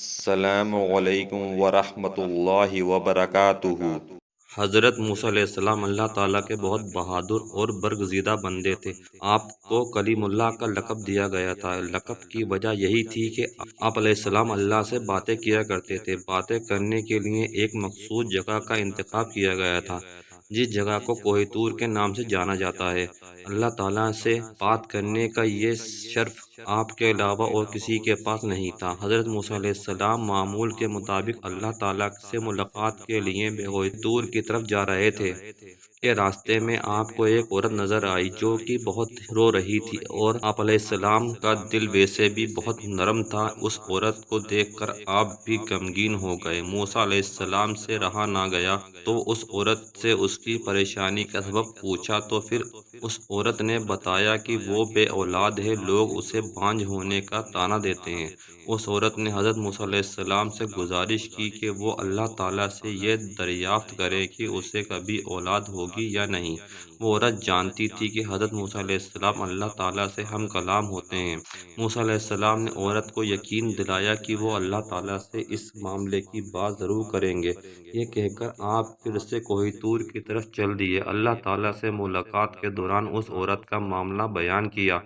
السلام علیکم ورحمۃ اللہ وبرکاتہ۔ حضرت موسیٰ علیہ السلام اللہ تعالیٰ کے بہت بہادر اور برگزیدہ بندے تھے۔ آپ کو کلیم اللہ کا لقب دیا گیا تھا۔ لقب کی وجہ یہی تھی کہ آپ علیہ السلام اللہ سے باتیں کیا کرتے تھے۔ باتیں کرنے کے لیے ایک مخصوص جگہ کا انتخاب کیا گیا تھا، جس جگہ کو کوہ طور کے نام سے جانا جاتا ہے۔ اللہ تعالیٰ سے بات کرنے کا یہ شرف آپ کے علاوہ اور کسی کے پاس نہیں تھا۔ حضرت موسیٰ علیہ السلام معمول کے مطابق اللہ تعالیٰ سے ملاقات کے لیے کوہ طور کی طرف جا رہے تھے کہ راستے میں آپ کو ایک عورت نظر آئی جو کہ بہت رو رہی تھی، اور آپ علیہ السلام کا دل ویسے بھی بہت نرم تھا۔ اس عورت کو دیکھ کر آپ بھی غمگین ہو گئے۔ موسیٰ علیہ السلام سے رہا نہ گیا تو اس عورت سے اس کی پریشانی کا سبب پوچھا، تو پھر اس عورت نے بتایا کہ وہ بے اولاد ہے، لوگ اسے بانجھ ہونے کا طعنہ دیتے ہیں۔ اس عورت نے حضرت موسیٰ علیہ السلام سے گزارش کی کہ وہ اللہ تعالیٰ سے یہ دریافت کرے کہ اسے کبھی اولاد ہوگی یا نہیں۔ وہ عورت جانتی تھی کہ حضرت موسیٰ علیہ السلام اللہ تعالیٰ سے ہم کلام ہوتے ہیں۔ موسیٰ علیہ السلام نے عورت کو یقین دلایا کہ وہ اللہ تعالیٰ سے اس معاملے کی بات ضرور کریں گے۔ یہ کہہ کر آپ پھر سے کوہ طور کی طرف چل دیے۔ اللہ تعالیٰ سے ملاقات کے دوران اس عورت کا معاملہ بیان کیا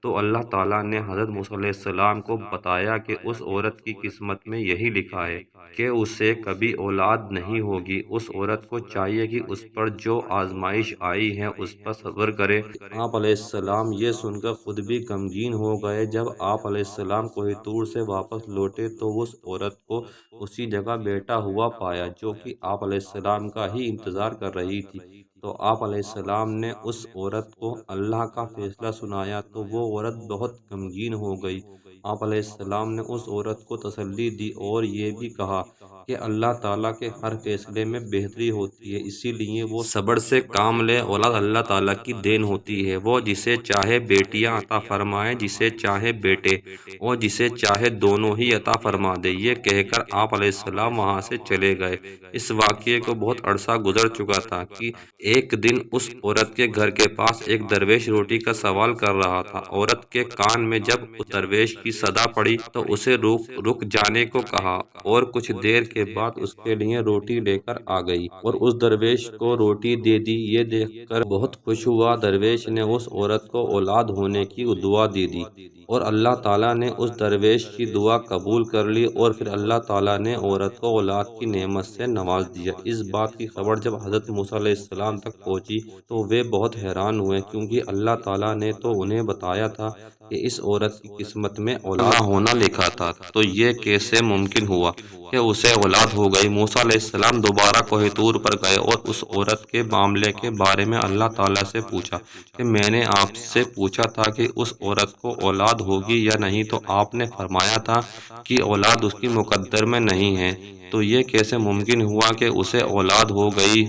تو اللہ تعالیٰ نے حضرت موسیٰ علیہ السلام کو بتایا کہ اس عورت کی قسمت میں یہی لکھا ہے کہ اسے کبھی اولاد نہیں ہوگی۔ اس عورت کو چاہیے کہ اس پر جو آزمائش آئی ہے اس پر صبر کرے۔ آپ علیہ السلام یہ سن کر خود بھی غمگین ہو گئے۔ جب آپ علیہ السلام کوہ طور سے واپس لوٹے تو اس عورت کو اسی جگہ بیٹھا ہوا پایا جو کہ آپ علیہ السلام کا ہی انتظار کر رہی تھی۔ تو آپ علیہ السلام نے اس عورت کو اللہ کا فیصلہ سنایا تو وہ عورت بہت غمگین ہو گئی۔ آپ علیہ السلام نے اس عورت کو تسلی دی اور یہ بھی کہا کہ اللہ تعالیٰ کے ہر فیصلے میں بہتری ہوتی ہے، اسی لیے وہ صبر سے کام لے۔ اولاد اللہ تعالیٰ کی دین ہوتی ہے، وہ جسے چاہے بیٹیاں عطا فرمائے، جسے چاہے بیٹے، اور جسے چاہے دونوں ہی عطا فرما دے۔ یہ کہہ کر آپ علیہ السلام وہاں سے چلے گئے۔ اس واقعے کو بہت عرصہ گزر چکا تھا کہ ایک دن اس عورت کے گھر کے پاس ایک درویش روٹی کا سوال کر رہا تھا۔ عورت کے کان میں جب اس درویش کی صدا پڑی تو اسے رک جانے کو کہا، اور کچھ دیر کے بعد اس کے لیے روٹی لے کر آ گئی اور اس درویش کو روٹی دے دی۔ یہ دیکھ کر بہت خوش ہوا۔ درویش نے اس عورت کو اولاد ہونے کی دعا دے دی اور اللہ تعالیٰ نے اس درویش کی دعا قبول کر لی، اور پھر اللہ تعالیٰ نے عورت کو اولاد کی نعمت سے نواز دیا۔ اس بات کی خبر جب حضرت موسیٰ علیہ السلام تک پہنچی تو وہ بہت حیران ہوئے، کیونکہ اللہ تعالیٰ نے تو انہیں بتایا تھا کہ اس عورت کی قسمت میں اولاد ہونا لکھا تھا، تو یہ کیسے ممکن ہوا کہ اسے اولاد ہو گئی۔ موسیٰ علیہ السلام دوبارہ کوہ طور پر گئے اور اس عورت کے معاملے کے بارے میں اللہ تعالیٰ سے پوچھا کہ میں نے آپ سے پوچھا تھا کہ اس عورت کو اولاد ہوگی یا نہیں، تو آپ نے فرمایا تھا کہ اولاد اس کی مقدر میں نہیں ہے، تو یہ کیسے ممکن ہوا کہ اسے اولاد ہو گئی؟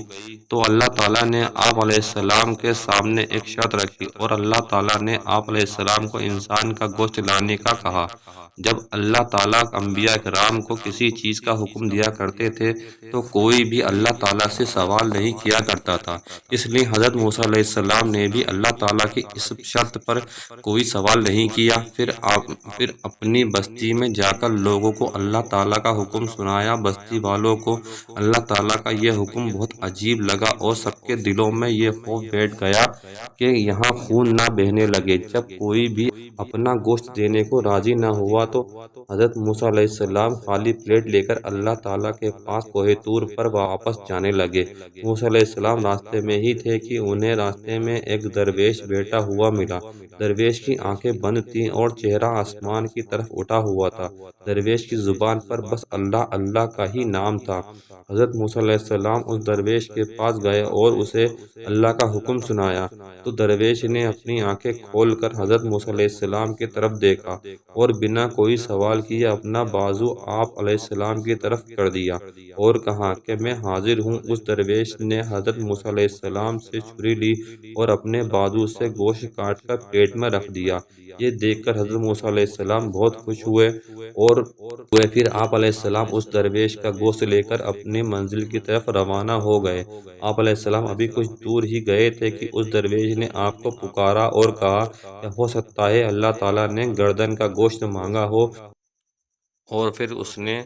تو اللہ تعالیٰ نے آپ علیہ السلام کے سامنے ایک شرط رکھی، اور اللہ تعالیٰ نے آپ علیہ السلام کو انسان کا گوشت لانے کا کہا۔ جب اللہ تعالیٰ انبیاء کرام کو کسی چیز کا حکم دیا کرتے تھے تو کوئی بھی اللہ تعالیٰ سے سوال نہیں کیا کرتا تھا، اس لیے حضرت موسیٰ علیہ السلام نے بھی اللہ تعالیٰ کی اس شرط پر کوئی سوال نہیں کیا۔ پھر اپنی بستی میں جا کر لوگوں کو اللہ تعالیٰ کا حکم سنایا۔ بستی والوں کو اللہ تعالیٰ کا یہ حکم بہت عجیب لگا اور سب کے دلوں میں یہ خوف بیٹھ گیا کہ یہاں خون نہ بہنے لگے۔ جب کوئی بھی اپنا گوشت دینے کو راضی نہ ہوا تو حضرت موسیٰ علیہ السلام خالی پلیٹ لے کر اللہ تعالیٰ کے پاس کوہ طور پر واپس جانے لگے۔ موسیٰ علیہ السلام راستے میں ہی تھے کہ انہیں راستے میں ایک درویش بیٹھا ہوا ملا۔ درویش کی آنکھیں بند تھیں اور چہرہ آسمان کی طرف اٹھا ہوا تھا۔ درویش کی زبان پر بس اللہ اللہ کا ہی نام تھا۔ حضرت موسیٰ علیہ السلام اس درویش کے پاس گئے اور اسے اللہ کا حکم سنایا، تو درویش نے اپنی آنکھیں کھول کر حضرت موسیٰ علیہ السلام کی طرف دیکھا اور بنا کوئی سوال کیے اپنا بازو آپ علیہ السلام کی طرف کر دیا اور کہا کہ میں حاضر ہوں۔ اس درویش نے حضرت موسیٰ علیہ السلام سے چھری لی اور اپنے بازو سے گوشت کاٹ کر پیٹ میں رکھ دیا۔ یہ دیکھ کر حضرت موسیٰ علیہ السلام بہت خوش ہوئے اور پھر آپ علیہ السلام اس درویش کا گوشت لے کر اپنی منزل کی طرف روانہ ہو گئے۔ آپ علیہ السلام ابھی کچھ دور ہی گئے تھے کہ اس درویش نے آپ کو پکارا اور کہا کہ ہو سکتا ہے اللہ تعالیٰ نے گردن کا گوشت مانگا ہو۔ اور پھر اس نے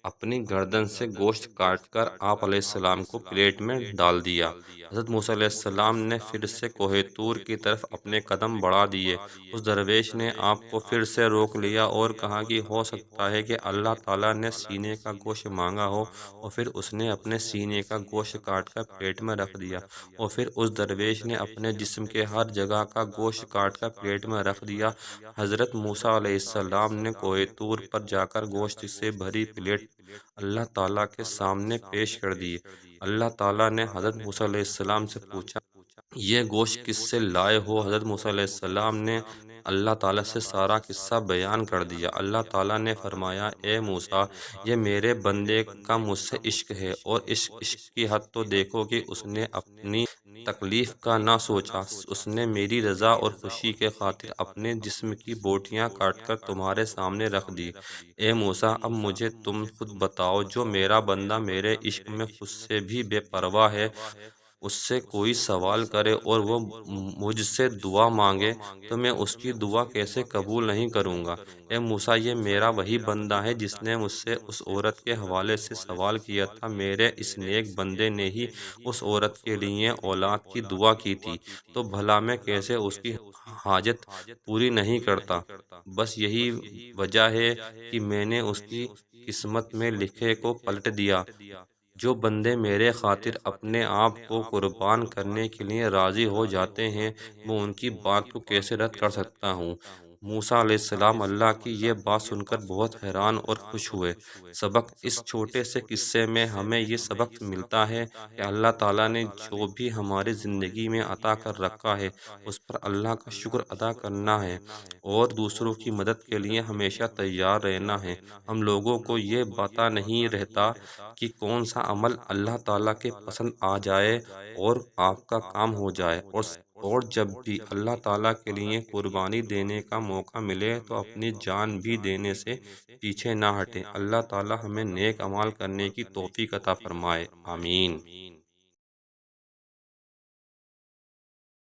اپنی گردن سے گوشت کاٹ کر آپ علیہ السلام کو پلیٹ میں ڈال دیا۔ حضرت موسیٰ علیہ السلام نے پھر سے کوہ طور کی طرف اپنے قدم بڑھا دیے۔ اس درویش نے آپ کو پھر سے روک لیا اور کہا کہ ہو سکتا ہے کہ اللہ تعالیٰ نے سینے کا گوشت مانگا ہو، اور پھر اس نے اپنے سینے کا گوشت کاٹ کر پلیٹ میں رکھ دیا۔ اور پھر اس درویش نے اپنے جسم کے ہر جگہ کا گوشت کاٹ کر پلیٹ میں رکھ دیا۔ حضرت موسیٰ علیہ السلام نے کوہ طور پر جا کر گوشت سے بھری پلیٹ اللہ تعالیٰ کے سامنے پیش کر دی۔ اللہ تعالیٰ نے حضرت موسیٰ علیہ السلام سے پوچھا، یہ گوشت کس سے لائے ہو؟ حضرت موسیٰ علیہ السلام نے اللہ تعالیٰ سے سارا قصہ بیان کر دیا۔ اللہ تعالیٰ نے فرمایا، اے موسیٰ، یہ میرے بندے کا مجھ سے عشق ہے، اور اس عشق کی حد تو دیکھو کہ اس نے اپنی تکلیف کا نہ سوچا، اس نے میری رضا اور خوشی کے خاطر اپنے جسم کی بوٹیاں کاٹ کر تمہارے سامنے رکھ دی۔ اے موسیٰ، اب مجھے تم خود بتاؤ، جو میرا بندہ میرے عشق میں خود سے بھی بے پرواہ ہے، اس سے کوئی سوال کرے اور وہ مجھ سے دعا مانگے تو میں اس کی دعا کیسے قبول نہیں کروں گا؟ اے موسیٰ، یہ میرا وہی بندہ ہے جس نے مجھ سے اس عورت کے حوالے سے سوال کیا تھا۔ میرے اس نیک بندے نے ہی اس عورت کے لیے اولاد کی دعا کی تھی، تو بھلا میں کیسے اس کی حاجت پوری نہیں کرتا؟ بس یہی وجہ ہے کہ میں نے اس کی قسمت میں لکھے کو پلٹ دیا۔ جو بندے میرے خاطر اپنے آپ کو قربان کرنے کے لیے راضی ہو جاتے ہیں، میں ان کی بات کو کیسے رد کر سکتا ہوں؟ موسیٰ علیہ السلام اللہ کی یہ بات سن کر بہت حیران اور خوش ہوئے۔ سبق: اس چھوٹے سے قصے میں ہمیں یہ سبق ملتا ہے کہ اللہ تعالیٰ نے جو بھی ہماری زندگی میں عطا کر رکھا ہے، اس پر اللہ کا شکر ادا کرنا ہے اور دوسروں کی مدد کے لیے ہمیشہ تیار رہنا ہے۔ ہم لوگوں کو یہ پتہ نہیں رہتا کہ کون سا عمل اللہ تعالیٰ کے پسند آ جائے اور آپ کا کام ہو جائے، اور جب بھی اللہ تعالیٰ کے لیے قربانی دینے کا موقع ملے تو اپنی جان بھی دینے سے پیچھے نہ ہٹیں۔ اللہ تعالیٰ ہمیں نیک اعمال کرنے کی توفیق عطا فرمائے، آمین۔